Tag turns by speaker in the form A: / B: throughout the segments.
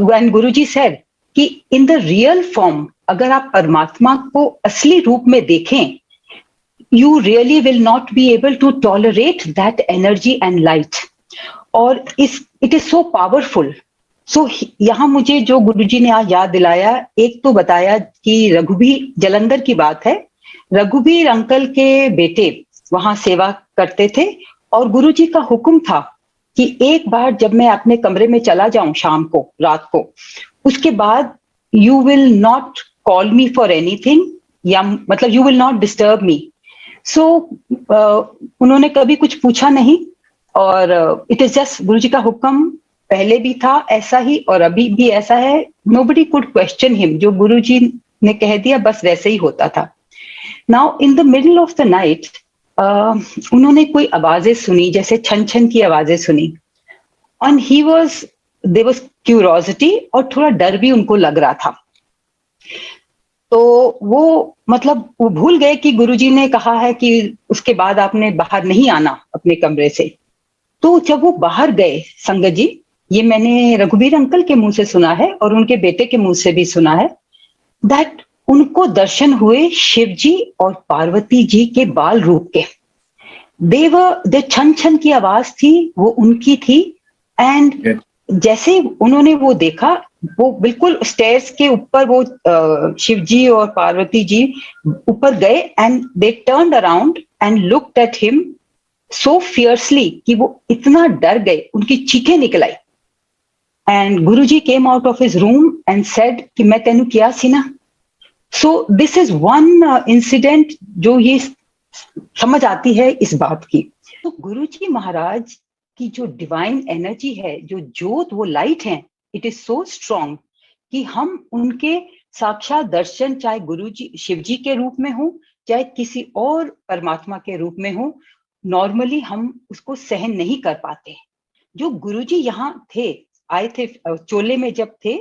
A: when Guruji said कि in the real form, अगर आप परमात्मा को असली रूप में देखें, you really will not be able to tolerate that energy and light. और it is so powerful. So यहाँ मुझे जो गुरुजी ने आज याद दिलाया, एक तो बताया कि रघुबीर, जलंधर की बात है, रघुबीर अंकल के बेटे वहां सेवा करते थे और गुरुजी का हुक्म था कि एक बार जब मैं अपने कमरे में चला जाऊं शाम को, रात को, उसके बाद you will not call me for anything, या मतलब you will not disturb me. So उन्होंने कभी कुछ पूछा नहीं और इट इज जस्ट गुरुजी का हुक्म. पहले भी था ऐसा ही और अभी भी ऐसा है. Nobody could question him. जो गुरुजी ने कह दिया बस वैसे ही होता था. Now in the middle of the night उन्होंने कोई आवाजें सुनी, जैसे छन छन की आवाजें सुनी. And he was, there was curiosity और थोड़ा डर भी उनको लग रहा था. तो वो मतलब वो भूल गए कि गुरुजी ने कहा है कि उसके बाद आपने बाहर नहीं आना अपने कमरे से. तो जब वो बाहर गए, संगत जी, ये मैंने रघुबीर अंकल के मुंह से सुना है और उनके बेटे के मुंह से भी सुना है, दैट उनको दर्शन हुए शिव जी और पार्वती जी के बाल रूप के. दे छन छन की आवाज थी, वो उनकी थी. एंड जैसे उन्होंने वो देखा, वो बिल्कुल स्टेयर्स के ऊपर वो शिव जी और पार्वती जी ऊपर गए and they turned around and looked at him so fiercely कि वो इतना डर गए, उनकी चीखें निकल आई. And Guruji came out of his room and said कि मैं तेनू किया सी ना. So this is one incident जो ये समझ आती है इस बात की. तो गुरुजी महाराज की जो डिवाइन एनर्जी है, जो ज्योत, वो लाइट है, इट इज सो स्ट्रॉन्ग कि हम उनके साक्षात दर्शन, चाहे गुरुजी शिव जी के रूप में हो, चाहे किसी और परमात्मा के रूप में हो, नॉर्मली हम उसको सहन नहीं कर पाते. जो गुरुजी यहाँ थे, आए थे चोले में जब थे,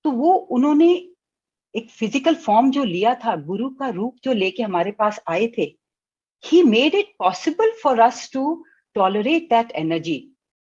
A: तो वो उन्होंने एक फिजिकल फॉर्म जो लिया था, गुरु का रूप जो लेके हमारे पास आए थे, he made it possible for us to tolerate that energy.